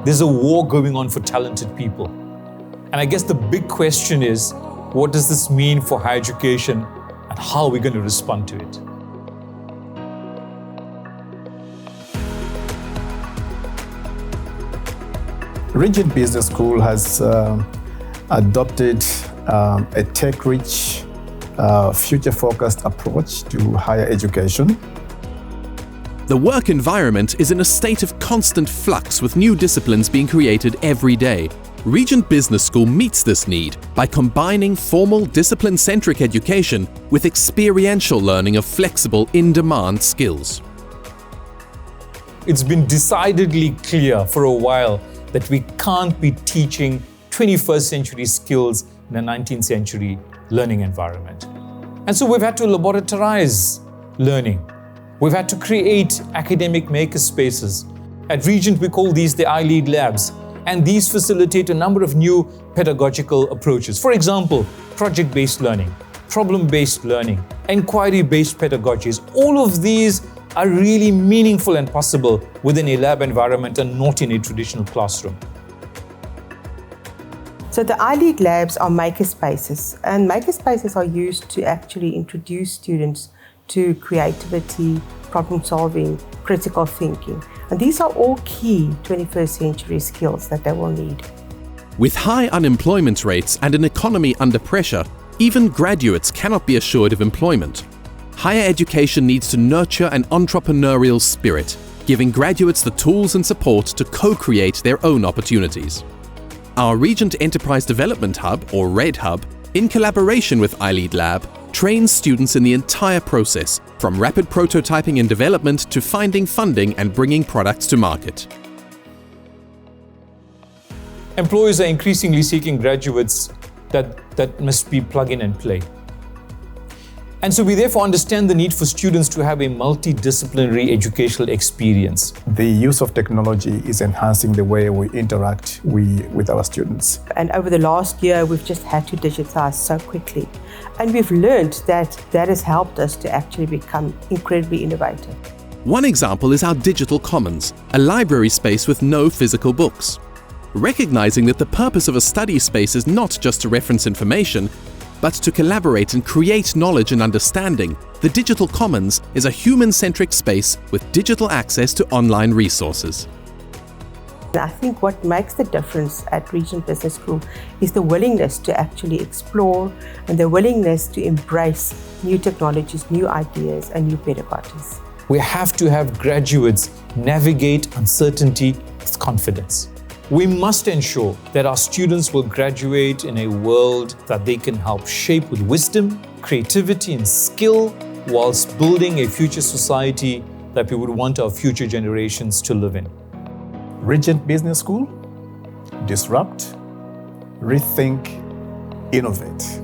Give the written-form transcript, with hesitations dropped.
there's a war going on for talented people. And I guess the big question is, what does this mean for higher education and how are we going to respond to it? Regent Business School has adopted a tech-rich, future-focused approach to higher education. The work environment is in a state of constant flux with new disciplines being created every day. Regent Business School meets this need by combining formal discipline-centric education with experiential learning of flexible, in-demand skills. It's been decidedly clear for a while that we can't be teaching 21st century skills in a 19th century learning environment. And so we've had to laboratorize learning. We've had to create academic makerspaces. At Regent, we call these the iLeadLABs, and these facilitate a number of new pedagogical approaches. For example, project-based learning, problem-based learning, inquiry-based pedagogies. All of these are really meaningful and possible within a lab environment and not in a traditional classroom. So the iLeadLABs are makerspaces, and makerspaces are used to actually introduce students to creativity, problem solving, critical thinking. And these are all key 21st century skills that they will need. With high unemployment rates and an economy under pressure, even graduates cannot be assured of employment. Higher education needs to nurture an entrepreneurial spirit, giving graduates the tools and support to co-create their own opportunities. Our Regent Enterprise Development Hub, or RED Hub, in collaboration with iLeadLAB, trains students in the entire process, from rapid prototyping and development to finding funding and bringing products to market. Employers are increasingly seeking graduates that must be plug in and play. And so we therefore understand the need for students to have a multidisciplinary educational experience. The use of technology is enhancing the way we interact with our students. And over the last year, we've just had to digitize so quickly. And we've learned that has helped us to actually become incredibly innovative. One example is our Digital Commons, a library space with no physical books. Recognizing that the purpose of a study space is not just to reference information, but to collaborate and create knowledge and understanding, the Digital Commons is a human-centric space with digital access to online resources. I think what makes the difference at Regent Business School is the willingness to actually explore and the willingness to embrace new technologies, new ideas, and new pedagogies. We have to have graduates navigate uncertainty with confidence. We must ensure that our students will graduate in a world that they can help shape with wisdom, creativity, and skill, whilst building a future society that we would want our future generations to live in. Regent Business School, disrupt, rethink, innovate.